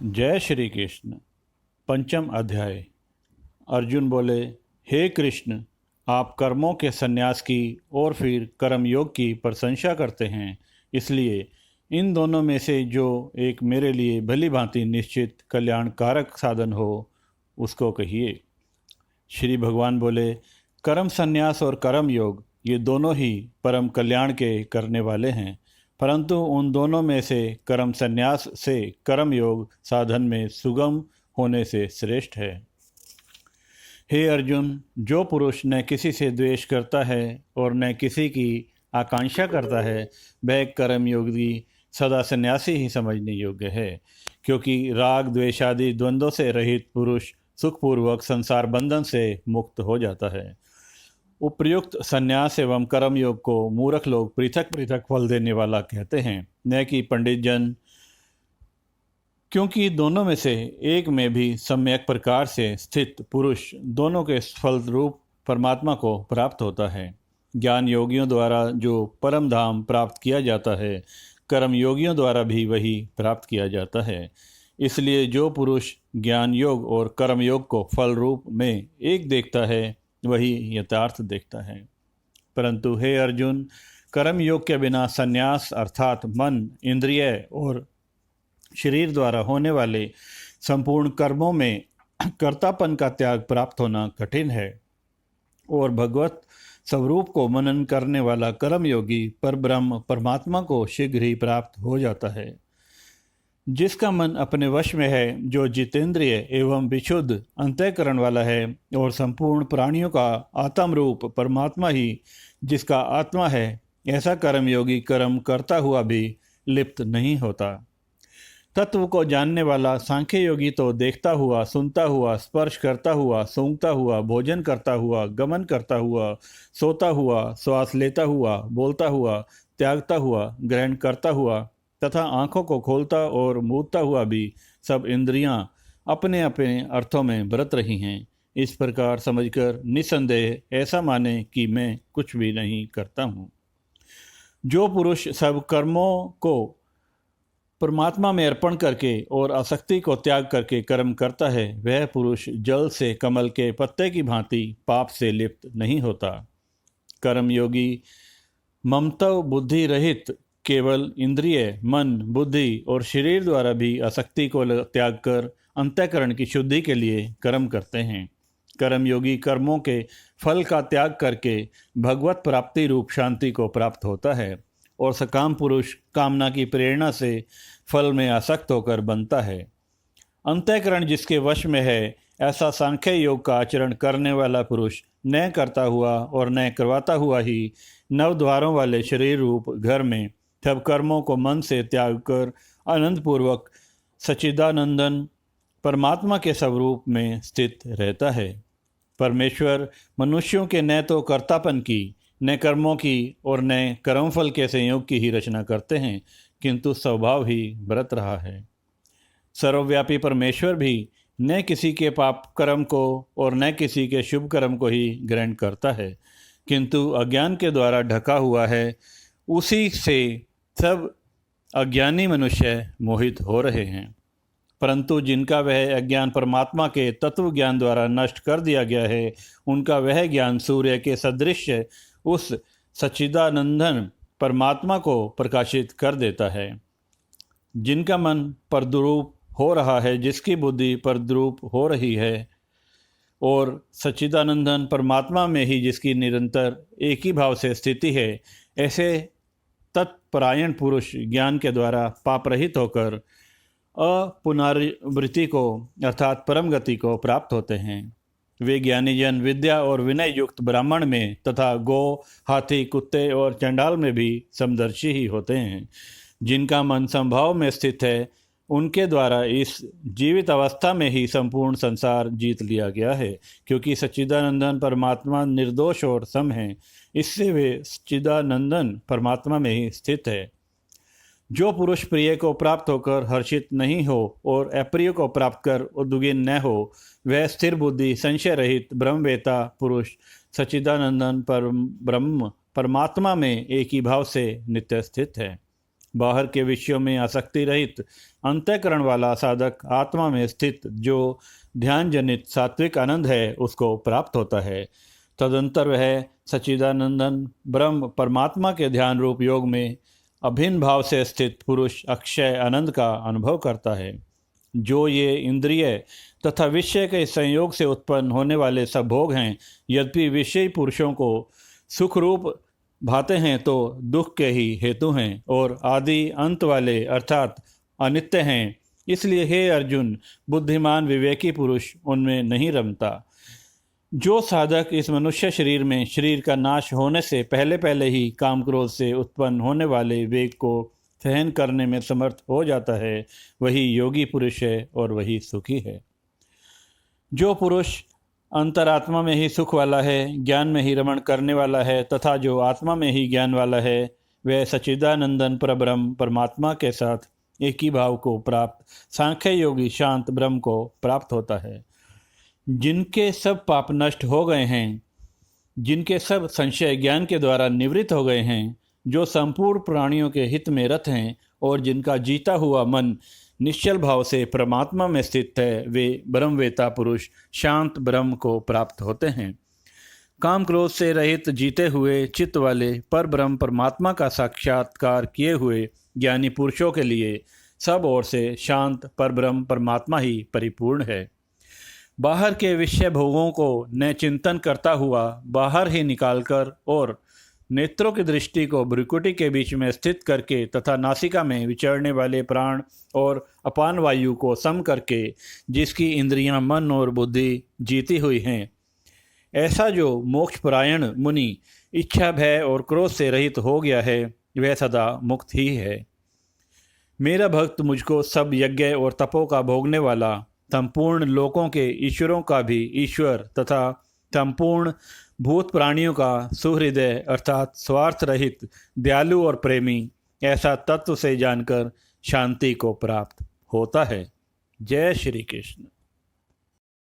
जय श्री कृष्ण। पंचम अध्याय। अर्जुन बोले, हे कृष्ण, आप कर्मों के संन्यास की और फिर कर्म योग की प्रशंसा करते हैं, इसलिए इन दोनों में से जो एक मेरे लिए भली भांति निश्चित कल्याणकारक साधन हो उसको कहिए। श्री भगवान बोले, कर्म संन्यास और कर्म योग ये दोनों ही परम कल्याण के करने वाले हैं, परंतु उन दोनों में से कर्म संन्यास से कर्म योग साधन में सुगम होने से श्रेष्ठ है। हे अर्जुन, जो पुरुष न किसी से द्वेष करता है और न किसी की आकांक्षा करता है, वह कर्म योगी सदा सन्यासी ही समझने योग्य है, क्योंकि राग द्वेष आदि द्वंद्वों से रहित पुरुष सुखपूर्वक संसार बंधन से मुक्त हो जाता है। उपर्युक्त संन्यास एवं कर्म योग को मूर्ख लोग पृथक पृथक फल देने वाला कहते हैं, न कि पंडित जन, क्योंकि दोनों में से एक में भी सम्यक प्रकार से स्थित पुरुष दोनों के फल रूप परमात्मा को प्राप्त होता है। ज्ञान योगियों द्वारा जो परम धाम प्राप्त किया जाता है, कर्म योगियों द्वारा भी वही प्राप्त किया जाता है। इसलिए जो पुरुष ज्ञान योग और कर्म योग को फल रूप में एक देखता है, वही यथार्थ देखता है। परंतु हे अर्जुन, कर्म योग के बिना संन्यास अर्थात मन, इंद्रिय और शरीर द्वारा होने वाले संपूर्ण कर्मों में कर्तापन का त्याग प्राप्त होना कठिन है, और भगवत स्वरूप को मनन करने वाला कर्म योगी परब्रह्म परमात्मा को शीघ्र ही प्राप्त हो जाता है। जिसका मन अपने वश में है, जो जितेंद्रिय एवं विशुद्ध अंतःकरण वाला है और संपूर्ण प्राणियों का आत्म रूप परमात्मा ही जिसका आत्मा है, ऐसा कर्मयोगी कर्म करता हुआ भी लिप्त नहीं होता। तत्व को जानने वाला सांख्य योगी तो देखता हुआ, सुनता हुआ, स्पर्श करता हुआ, सूंघता हुआ, भोजन करता हुआ, गमन करता हुआ, सोता हुआ, श्वास लेता हुआ, बोलता हुआ, त्यागता हुआ, ग्रहण करता हुआ तथा आँखों को खोलता और मूदता हुआ भी सब इंद्रियां अपने अपने अर्थों में बरत रही हैं। इस प्रकार समझकर निसंदेह ऐसा माने कि मैं कुछ भी नहीं करता हूँ। जो पुरुष सब कर्मों को परमात्मा में अर्पण करके और आसक्ति को त्याग करके कर्म करता है, वह पुरुष जल से कमल के पत्ते की भांति पाप से लिप्त नहीं होता। कर्मयोगी ममत्व बुद्धि रहित केवल इंद्रिय, मन, बुद्धि और शरीर द्वारा भी आसक्ति को त्याग कर अंतःकरण की शुद्धि के लिए कर्म करते हैं। कर्मयोगी कर्मों के फल का त्याग करके भगवत प्राप्ति रूप शांति को प्राप्त होता है, और सकाम पुरुष कामना की प्रेरणा से फल में आसक्त होकर बनता है। अंतःकरण जिसके वश में है, ऐसा सांख्य योग का आचरण करने वाला पुरुष न करता हुआ और न करवाता हुआ ही नवद्वारों वाले शरीर रूप घर में सब कर्मों को मन से त्याग कर आनंदपूर्वक सच्चिदानंदन परमात्मा के स्वरूप में स्थित रहता है। परमेश्वर मनुष्यों के न तो कर्तापन की, न कर्मों की और न कर्मफल के संयोग की ही रचना करते हैं, किंतु स्वभाव ही बरत रहा है। सर्वव्यापी परमेश्वर भी न किसी के पाप कर्म को और न किसी के शुभ कर्म को ही ग्रहण करता है, किंतु अज्ञान के द्वारा ढका हुआ है। उसी से सब अज्ञानी मनुष्य मोहित हो रहे हैं, परंतु जिनका वह अज्ञान परमात्मा के तत्व ज्ञान द्वारा नष्ट कर दिया गया है, उनका वह ज्ञान सूर्य के सदृश उस सच्चिदानंदन परमात्मा को प्रकाशित कर देता है। जिनका मन परद्रूप हो रहा है, जिसकी बुद्धि परद्रूप हो रही है, और सच्चिदानंदन परमात्मा में ही जिसकी निरंतर एक ही भाव से स्थिति है, ऐसे तत्परायण पुरुष ज्ञान के द्वारा पाप रहित होकर अपुनरावृत्ति को अर्थात परम गति को प्राप्त होते हैं। वे ज्ञानी जन विद्या और विनय युक्त ब्राह्मण में तथा गौ, हाथी, कुत्ते और चंडाल में भी समदर्शी ही होते हैं। जिनका मन समभाव में स्थित है, उनके द्वारा इस जीवित अवस्था में ही संपूर्ण संसार जीत लिया गया है, क्योंकि सच्चिदानंदन परमात्मा निर्दोष और सम है। इससे वे सच्चिदानंदन परमात्मा में ही स्थित है। जो पुरुष प्रिय को प्राप्त होकर हर्षित नहीं हो और अप्रिय को प्राप्त कर उद्विग्न न हो, वह स्थिर बुद्धि संशय रहित ब्रह्मवेता पुरुष सच्चिदानंदन ब्रह्म परमात्मा में एक ही भाव से नित्य स्थित है। बाहर के विषयों में आसक्ति रहित अंतःकरण वाला साधक आत्मा में स्थित जो ध्यान जनित सात्विक आनंद है उसको प्राप्त होता है। तदंतर वह सच्चिदानंदन ब्रह्म परमात्मा के ध्यान रूप योग में अभिन्न भाव से स्थित पुरुष अक्षय आनंद का अनुभव करता है। जो ये इंद्रिय तथा विषय के संयोग से उत्पन्न होने वाले सब भोग हैं, यद्यपि विषयी पुरुषों को सुख रूप भाते हैं तो दुख के ही हेतु हैं और आदि अंत वाले अर्थात अनित्य हैं। इसलिए हे अर्जुन, बुद्धिमान विवेकी पुरुष उनमें नहीं रमता। जो साधक इस मनुष्य शरीर में शरीर का नाश होने से पहले पहले ही काम क्रोध से उत्पन्न होने वाले वेग को सहन करने में समर्थ हो जाता है, वही योगी पुरुष है और वही सुखी है। जो पुरुष अंतरात्मा में ही सुख वाला है, ज्ञान में ही रमण करने वाला है तथा जो आत्मा में ही ज्ञान वाला है, वह सच्चिदानंदन परब्रह्म परमात्मा के साथ एक ही भाव को प्राप्त सांख्य योगी शांत ब्रह्म को प्राप्त होता है। जिनके सब पाप नष्ट हो गए हैं, जिनके सब संशय ज्ञान के द्वारा निवृत्त हो गए हैं, जो संपूर्ण प्राणियों के हित में रत हैं और जिनका जीता हुआ मन निश्चल भाव से परमात्मा में स्थित है, वे ब्रह्मवेता पुरुष शांत ब्रह्म को प्राप्त होते हैं। काम क्रोध से रहित जीते हुए चित्त वाले पर ब्रह्म परमात्मा का साक्षात्कार किए हुए ज्ञानी पुरुषों के लिए सब ओर से शांत पर ब्रह्म परमात्मा ही परिपूर्ण है। बाहर के विषय भोगों को न चिंतन करता हुआ बाहर ही निकालकर और नेत्रों की दृष्टि को भ्रुकुटी के बीच में स्थित करके तथा नासिका में विचरने वाले प्राण और अपान वायु को सम करके जिसकी इंद्रियां मन और बुद्धि जीती हुई हैं, ऐसा जो मोक्षपरायण मुनि इच्छा भय और क्रोध से रहित हो गया है, वह सदा मुक्त ही है। मेरा भक्त मुझको सब यज्ञ और तपों का भोगने वाला, संपूर्ण लोकों के ईश्वरों का भी ईश्वर तथा संपूर्ण भूत प्राणियों का सुहृदय अर्थात स्वार्थ रहित दयालु और प्रेमी, ऐसा तत्व से जानकर शांति को प्राप्त होता है। जय श्री कृष्ण।